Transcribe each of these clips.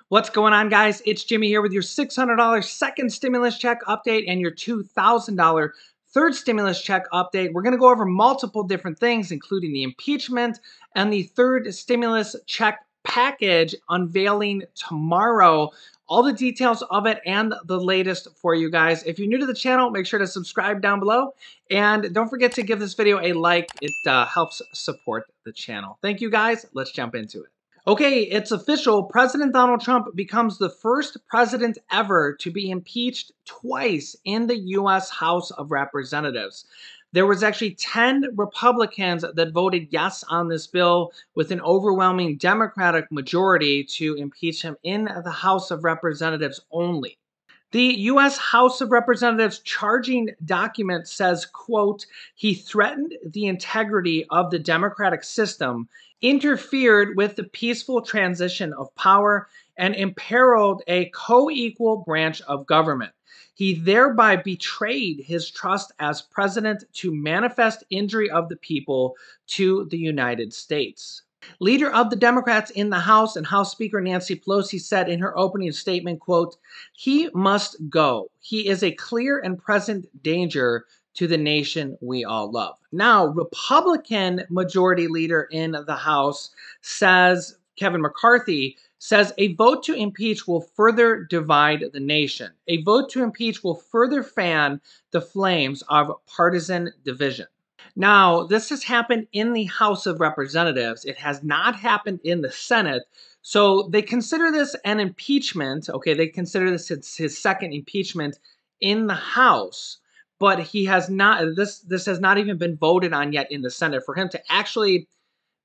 What's going on, guys? It's Jimmy here with your $600 second stimulus check update and your $2,000 third stimulus check update. We're going to go over multiple different things, including the impeachment and the third stimulus check package unveiling tomorrow. All the details of it and the latest for you guys. If you're new to the channel, make sure to subscribe down below. And don't forget to give this video a like. It helps support the channel. Thank you, guys. Let's jump into it. Okay, it's official. President Donald Trump becomes the first president ever to be impeached twice in the U.S. House of Representatives. There was actually 10 Republicans that voted yes on this bill with an overwhelming Democratic majority to impeach him in the House of Representatives only. The U.S. House of Representatives charging document says, quote, he threatened the integrity of the democratic system, interfered with the peaceful transition of power, and imperiled a co-equal branch of government. He thereby betrayed his trust as president to manifest injury of the people to the United States. Leader of the Democrats in the House and House Speaker Nancy Pelosi said in her opening statement, quote, he must go. He is a clear and present danger to the nation we all love. Now, Republican Majority Leader in the House says, Kevin McCarthy, says a vote to impeach will further divide the nation. A vote to impeach will further fan the flames of partisan division. Now, this has happened in the House of Representatives. It has not happened in the Senate. So they consider this an impeachment. Okay, they consider this his second impeachment in the House. But he has not, this has not even been voted on yet in the Senate. For him to actually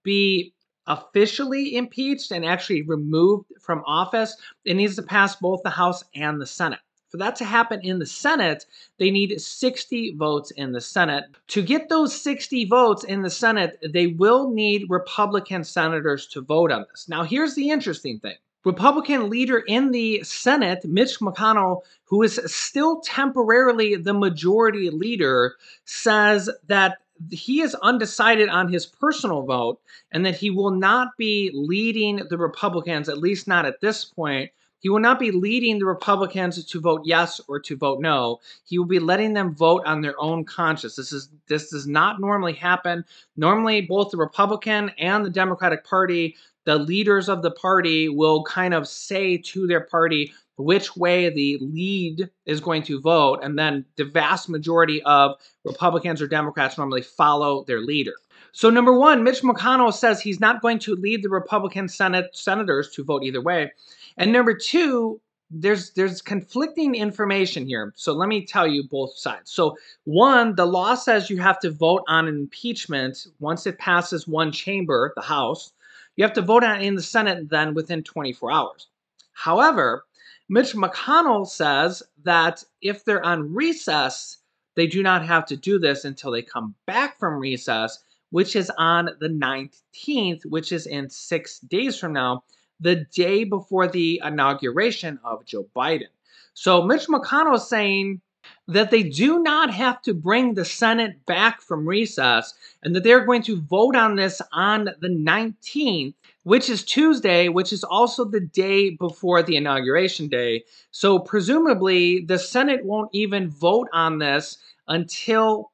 be officially impeached and actually removed from office, it needs to pass both the House and the Senate. For that to happen in the Senate, they need 60 votes in the Senate. To get those 60 votes in the Senate, they will need Republican senators to vote on this. Now, here's the interesting thing. Republican leader in the Senate, Mitch McConnell, who is still temporarily the majority leader, says that he is undecided on his personal vote and that he will not be leading the Republicans, at least not at this point. He will not be leading the Republicans to vote yes or to vote no. He will be letting them vote on their own conscience. This does not normally happen. Normally, both the Republican and the Democratic Party, the leaders of the party will kind of say to their party which way the lead is going to vote, and then the vast majority of Republicans or Democrats normally follow their leader. So number one, Mitch McConnell says he's not going to lead the Republican senators to vote either way. And number two, there's conflicting information here. So let me tell you both sides. So one, the law says you have to vote on an impeachment once it passes one chamber, the House. You have to vote on it in the Senate then within 24 hours. However, Mitch McConnell says that if they're on recess, they do not have to do this until they come back from recess, which is on the 19th, which is in 6 days from now, the day before the inauguration of Joe Biden. So Mitch McConnell is saying that they do not have to bring the Senate back from recess and that they're going to vote on this on the 19th, which is Tuesday, which is also the day before the inauguration day. So presumably the Senate won't even vote on this until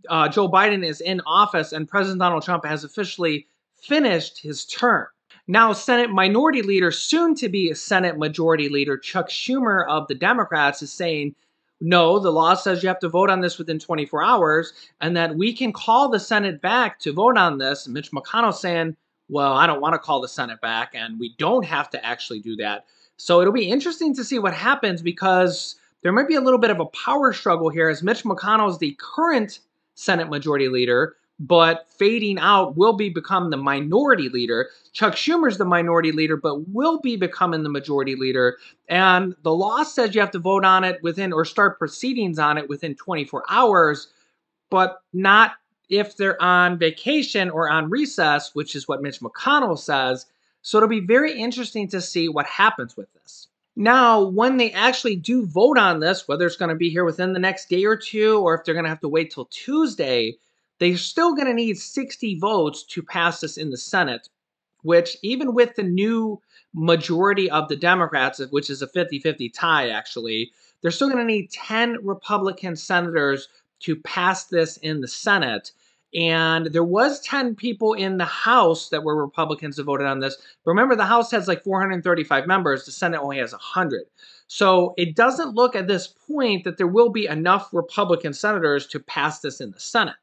Joe Biden is in office and President Donald Trump has officially finished his term. Now, Senate Minority Leader, soon to be Senate Majority Leader Chuck Schumer of the Democrats is saying, no, the law says you have to vote on this within 24 hours and that we can call the Senate back to vote on this. And Mitch McConnell saying, well, I don't want to call the Senate back and we don't have to actually do that. So it'll be interesting to see what happens because there might be a little bit of a power struggle here as Mitch McConnell is the current Senate Majority Leader, but fading out will become the minority leader. Chuck Schumer's the minority leader, but will be becoming the majority leader. And the law says you have to vote on it within or start proceedings on it within 24 hours, but not if they're on vacation or on recess, which is what Mitch McConnell says. So it'll be very interesting to see what happens with this. Now, when they actually do vote on this, whether it's going to be here within the next day or two, or if they're going to have to wait till Tuesday, they're still going to need 60 votes to pass this in the Senate, which even with the new majority of the Democrats, which is a 50-50 tie, actually, they're still going to need 10 Republican senators to pass this in the Senate. And there was 10 people in the House that were Republicans that voted on this. But remember, the House has like 435 members. The Senate only has 100. So it doesn't look at this point that there will be enough Republican senators to pass this in the Senate.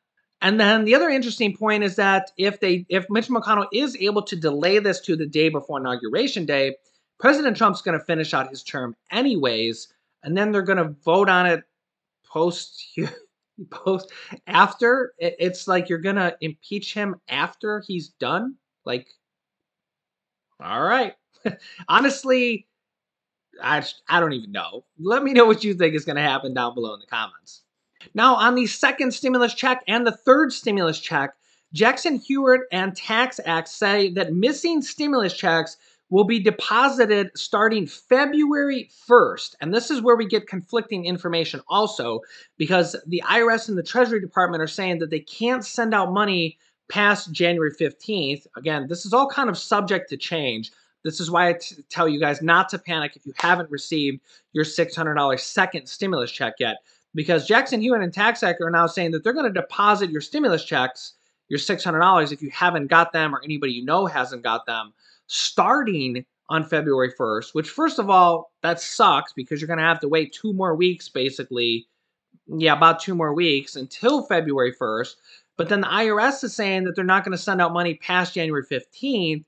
And then the other interesting point is that if Mitch McConnell is able to delay this to the day before Inauguration Day, President Trump's going to finish out his term anyways, and then they're going to vote on it post after. It's like you're going to impeach him after he's done. Like, all right. Honestly, I don't even know. Let me know what you think is going to happen down below in the comments. Now, on the second stimulus check and the third stimulus check, Jackson Hewitt and Tax Act say that missing stimulus checks will be deposited starting February 1st. And this is where we get conflicting information also, because the IRS and the Treasury Department are saying that they can't send out money past January 15th. Again, this is all kind of subject to change. This is why I tell you guys not to panic if you haven't received your $600 second stimulus check yet. Because Jackson Hewitt and Tax Act are now saying that they're going to deposit your stimulus checks, your $600, if you haven't got them or anybody you know hasn't got them, starting on February 1st, which, first of all, that sucks because you're going to have to wait 2 more weeks, basically. Yeah, about 2 more weeks until February 1st. But then the IRS is saying that they're not going to send out money past January 15th.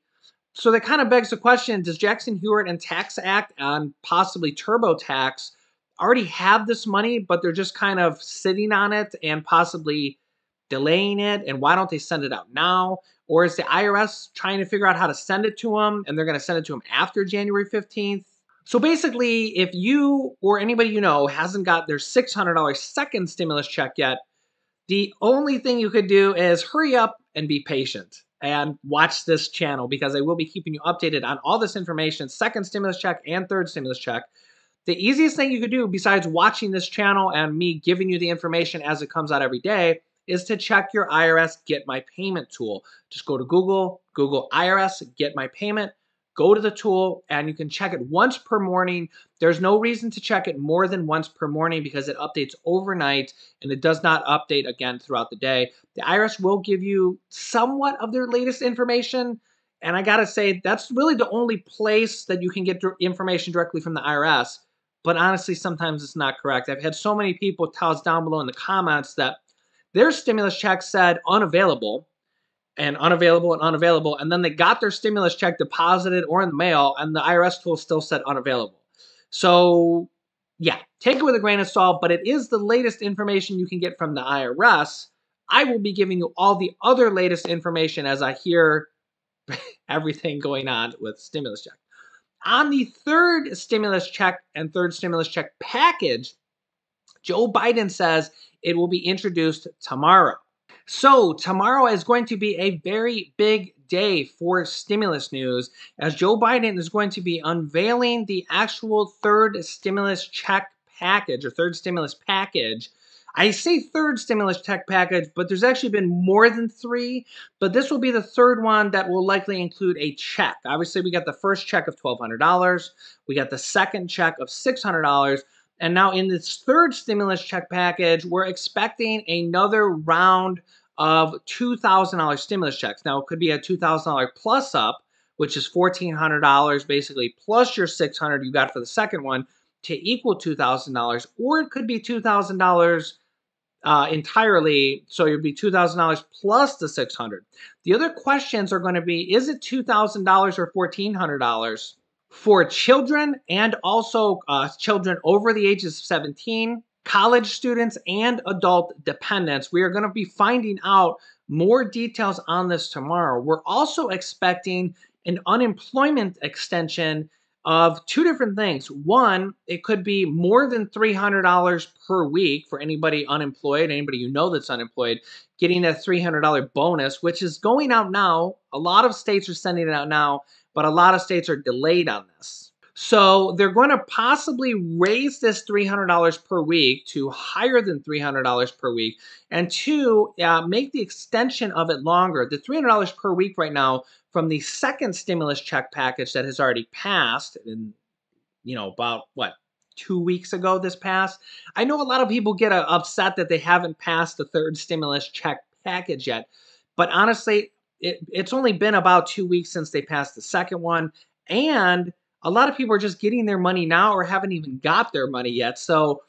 So that kind of begs the question, does Jackson Hewitt and Tax Act and possibly TurboTax already have this money, but they're just kind of sitting on it and possibly delaying it? And why don't they send it out now? Or is the IRS trying to figure out how to send it to them and they're going to send it to them after January 15th? So basically, if you or anybody you know hasn't got their $600 second stimulus check yet, the only thing you could do is hurry up and be patient and watch this channel, because I will be keeping you updated on all this information, second stimulus check and third stimulus check. The easiest thing you could do besides watching this channel and me giving you the information as it comes out every day is to check your IRS Get My Payment tool. Just go to Google IRS Get My Payment, go to the tool, and you can check it once per morning. There's no reason to check it more than once per morning because it updates overnight and it does not update again throughout the day. The IRS will give you somewhat of their latest information, and I gotta say, that's really the only place that you can get information directly from the IRS. But honestly, sometimes it's not correct. I've had so many people tell us down below in the comments that their stimulus check said unavailable, and unavailable and unavailable, and then they got their stimulus check deposited or in the mail, and the IRS tool still said unavailable. So, yeah, take it with a grain of salt, but it is the latest information you can get from the IRS. I will be giving you all the other latest information as I hear everything going on with stimulus check. On the third stimulus check and third stimulus check package, Joe Biden says it will be introduced tomorrow. So tomorrow is going to be a very big day for stimulus news, as Joe Biden is going to be unveiling the actual third stimulus check package or third stimulus package. I say third stimulus check package, but there's actually been more than 3. But this will be the third one that will likely include a check. Obviously, we got the first check of $1,200. We got the second check of $600. And now in this third stimulus check package, we're expecting another round of $2,000 stimulus checks. Now, it could be a $2,000 plus up, which is $1,400 basically, plus your $600 you got for the second one to equal $2,000. Or it could be $2,000 entirely, so it would be $2,000 plus the $600. The other questions are going to be, is it $2,000 or $1,400? For children and also children over the ages of 17, college students, and adult dependents. We are going to be finding out more details on this tomorrow. We're also expecting an unemployment extension of 2 different things. One, it could be more than $300 per week for anybody unemployed, anybody you know that's unemployed, getting that $300 bonus, which is going out now. A lot of states are sending it out now, but a lot of states are delayed on this. So they're going to possibly raise this $300 per week to higher than $300 per week. And 2, make the extension of it longer. The $300 per week right now from the second stimulus check package that has already passed in, about what, 2 weeks ago this passed. I know a lot of people get upset that they haven't passed the third stimulus check package yet, but honestly, it's only been about 2 weeks since they passed the second one, and a lot of people are just getting their money now or haven't even got their money yet. So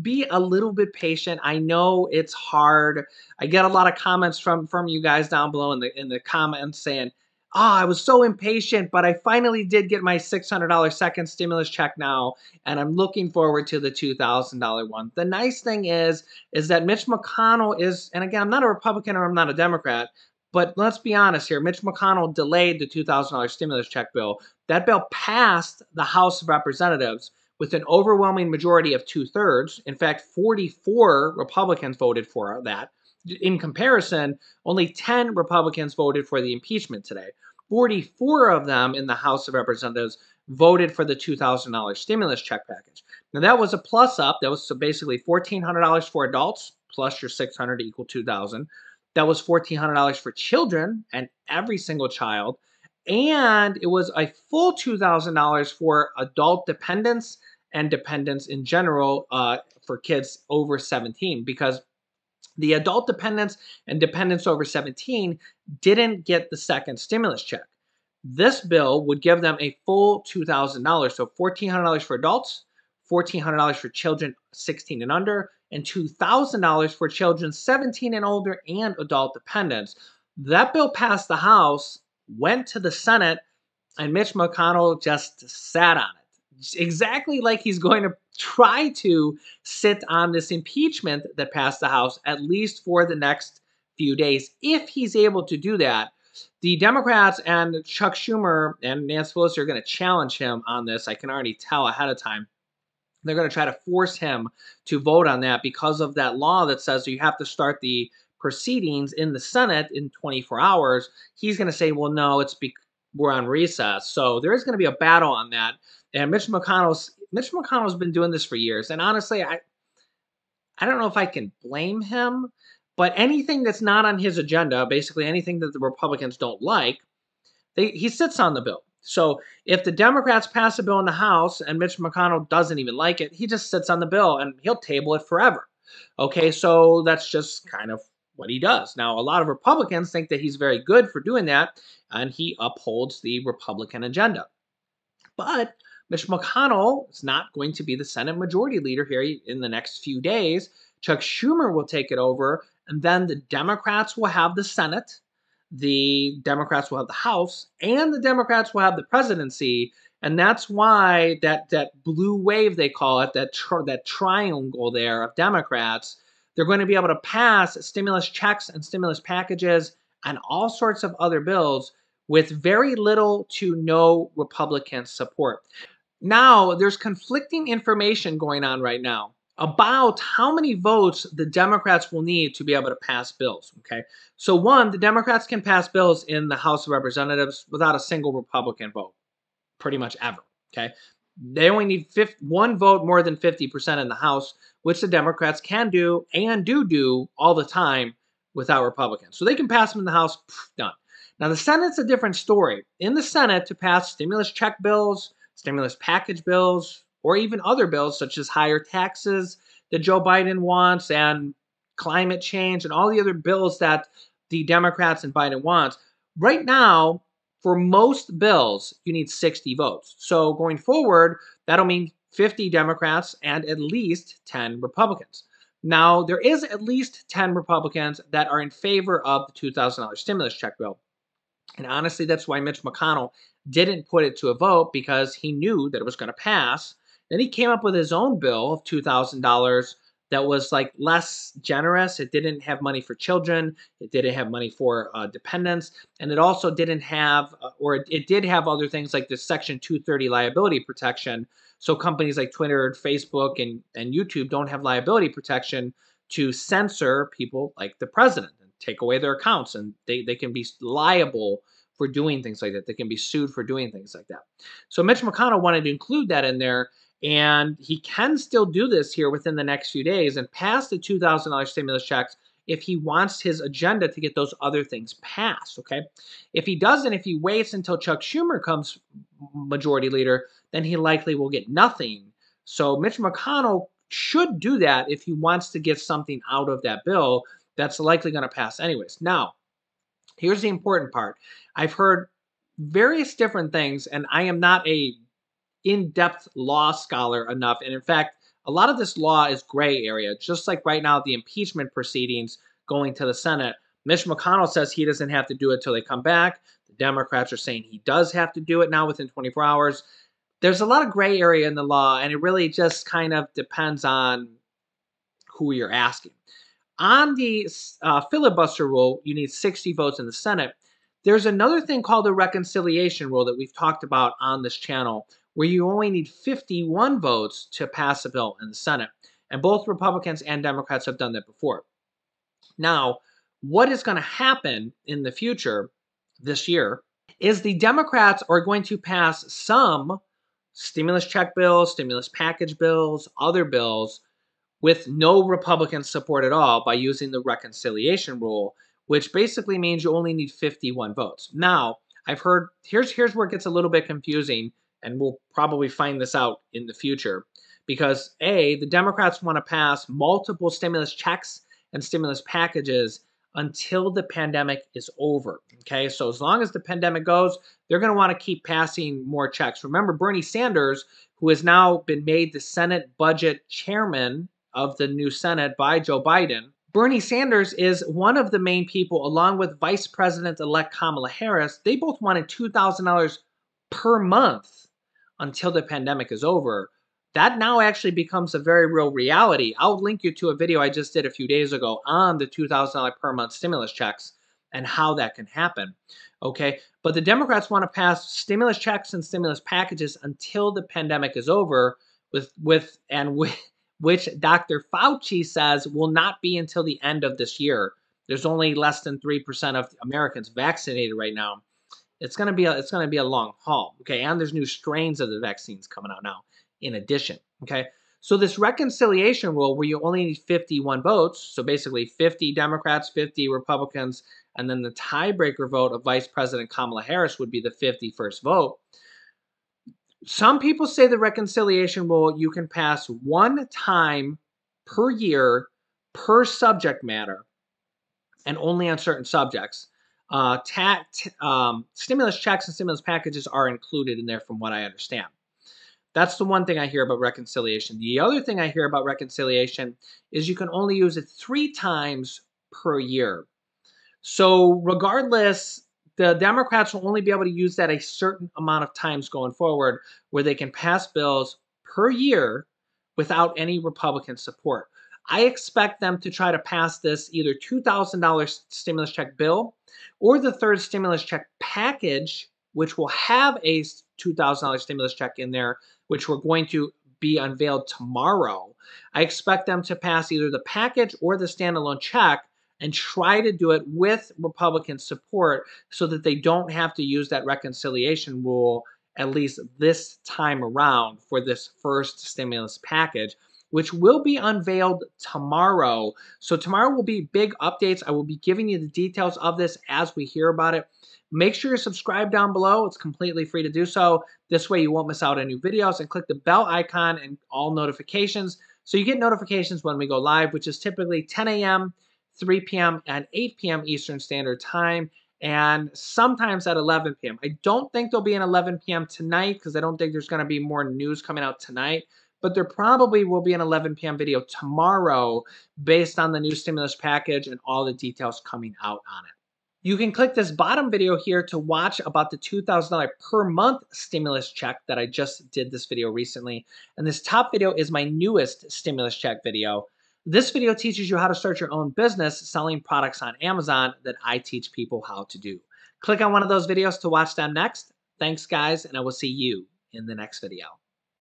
be a little bit patient. I know it's hard. I get a lot of comments from you guys down below in the comments saying, "Oh, I was so impatient, but I finally did get my $600 second stimulus check now, and I'm looking forward to the $2,000 one." The nice thing is that Mitch McConnell is, and again, I'm not a Republican or I'm not a Democrat, but let's be honest here. Mitch McConnell delayed the $2,000 stimulus check bill. That bill passed the House of Representatives with an overwhelming majority of 2/3. In fact, 44 Republicans voted for that. In comparison, only 10 Republicans voted for the impeachment today. 44 of them in the House of Representatives voted for the $2,000 stimulus check package. Now that was a plus up. That was basically $1,400 for adults plus your $600 to equal $2,000. That was $1,400 for children and every single child. And it was a full $2,000 for adult dependents and dependents in general for kids over 17, because the adult dependents and dependents over 17 didn't get the second stimulus check. This bill would give them a full $2,000. So $1,400 for adults, $1,400 for children 16 and under, and $2,000 for children 17 and older and adult dependents. That bill passed the House, went to the Senate, and Mitch McConnell just sat on it. Exactly like he's going to try to sit on this impeachment that passed the House, at least for the next few days. If he's able to do that, the Democrats and Chuck Schumer and Nancy Pelosi are going to challenge him on this. I can already tell ahead of time. They're going to try to force him to vote on that because of that law that says you have to start the proceedings in the Senate in 24 hours. He's going to say, well, no, we're on recess. So there is going to be a battle on that. And Mitch McConnell's been doing this for years. And honestly, I don't know if I can blame him, but anything that's not on his agenda, basically anything that the Republicans don't like, he sits on the bill. So if the Democrats pass a bill in the House and Mitch McConnell doesn't even like it, he just sits on the bill and he'll table it forever. Okay, so that's just kind of what he does. Now, a lot of Republicans think that he's very good for doing that, and he upholds the Republican agenda. But Mitch McConnell is not going to be the Senate Majority Leader here in the next few days. Chuck Schumer will take it over, and then the Democrats will have the Senate, the Democrats will have the House, and the Democrats will have the presidency. And that's why that blue wave, they call it, that triangle there of Democrats, they're going to be able to pass stimulus checks and stimulus packages and all sorts of other bills with very little to no Republican support. Now, there's conflicting information going on right now about how many votes the Democrats will need to be able to pass bills, okay? So one, the Democrats can pass bills in the House of Representatives without a single Republican vote, pretty much ever, okay? They only need one vote more than 50% in the House, which the Democrats can do and do all the time without Republicans. So they can pass them in the House, done. Now, the Senate's a different story. In the Senate, to pass stimulus check bills, stimulus package bills, or even other bills such as higher taxes that Joe Biden wants and climate change and all the other bills that the Democrats and Biden wants. Right now, for most bills, you need 60 votes. So going forward, that'll mean 50 Democrats and at least 10 Republicans. Now, there is at least 10 Republicans that are in favor of the $2,000 stimulus check bill. And honestly, that's why Mitch McConnell didn't put it to a vote, because he knew that it was going to pass. Then he came up with his own bill of $2,000 that was like less generous. It didn't have money for children. It didn't have money for dependents. And it also didn't have, or it did have other things like the Section 230 liability protection. So companies like Twitter, Facebook, and YouTube don't have liability protection to censor people like the president and take away their accounts. And they can be liable for doing things like that. They can be sued for doing things like that. So Mitch McConnell wanted to include that in there. And he can still do this here within the next few days and pass the $2,000 stimulus checks if he wants his agenda to get those other things passed, okay? If he doesn't, if he waits until Chuck Schumer comes majority leader, then he likely will get nothing. So Mitch McConnell should do that if he wants to get something out of that bill that's likely going to pass anyways. Now, here's the important part. I've heard various different things, and I am not a in-depth law scholar enough. And in fact, a lot of this law is gray area, just like right now the impeachment proceedings going to the Senate. Mitch McConnell says he doesn't have to do it till they come back. The Democrats are saying he does have to do it now within 24 hours. There's a lot of gray area in the law, and it really just kind of depends on who you're asking. On the filibuster rule, you need 60 votes in the Senate. There's another thing called the reconciliation rule that we've talked about on this channel, where you only need 51 votes to pass a bill in the Senate. And both Republicans and Democrats have done that before. Now, what is going to happen in the future this year is the Democrats are going to pass some stimulus check bills, stimulus package bills, other bills with no Republican support at all by using the reconciliation rule, which basically means you only need 51 votes. Now, I've heard, here's where it gets a little bit confusing, and we'll probably find this out in the future, because A, the Democrats want to pass multiple stimulus checks and stimulus packages until the pandemic is over, okay? So as long as the pandemic goes, they're going to want to keep passing more checks. Remember, Bernie Sanders, who has now been made the Senate budget chairman of the new Senate by Joe Biden. Bernie Sanders is one of the main people, along with Vice President-elect Kamala Harris. They both wanted $2,000 per month until the pandemic is over. That now actually becomes a very real reality. I'll link you to a video I just did a few days ago on the $2,000 per month stimulus checks and how that can happen. Okay, but the Democrats want to pass stimulus checks and stimulus packages until the pandemic is over, which Dr. Fauci says will not be until the end of this year. There's only less than 3% of Americans vaccinated right now. It's going to be a long haul, okay? And there's new strains of the vaccines coming out now in addition, okay? So this reconciliation rule where you only need 51 votes, so basically 50 Democrats, 50 Republicans, and then the tiebreaker vote of Vice President Kamala Harris would be the 51st vote. Some people say the reconciliation rule you can pass one time per year per subject matter and only on certain subjects. Stimulus checks and stimulus packages are included in there from what I understand. That's the one thing I hear about reconciliation. The other thing I hear about reconciliation is you can only use it 3 times per year. So regardless, the Democrats will only be able to use that a certain amount of times going forward, where they can pass bills per year without any Republican support. I expect them to try to pass this either $2,000 stimulus check bill or the third stimulus check package, which will have a $2,000 stimulus check in there, which we're going to be unveiled tomorrow. I expect them to pass either the package or the standalone check and try to do it with Republican support so that they don't have to use that reconciliation rule at least this time around for this first stimulus package, which will be unveiled tomorrow. So tomorrow will be big updates. I will be giving you the details of this as we hear about it. Make sure you're subscribed down below. It's completely free to do so. This way you won't miss out on new videos, and click the bell icon and all notifications so you get notifications when we go live, which is typically 10 a.m., 3 p.m., and 8 p.m. Eastern Standard Time, and sometimes at 11 p.m. I don't think there'll be an 11 p.m. tonight because I don't think there's going to be more news coming out tonight, but there probably will be an 11 p.m. video tomorrow based on the new stimulus package and all the details coming out on it. You can click this bottom video here to watch about the $2,000 per month stimulus check that I just did this video recently. And this top video is my newest stimulus check video. This video teaches you how to start your own business selling products on Amazon that I teach people how to do. Click on one of those videos to watch them next. Thanks, guys, and I will see you in the next video.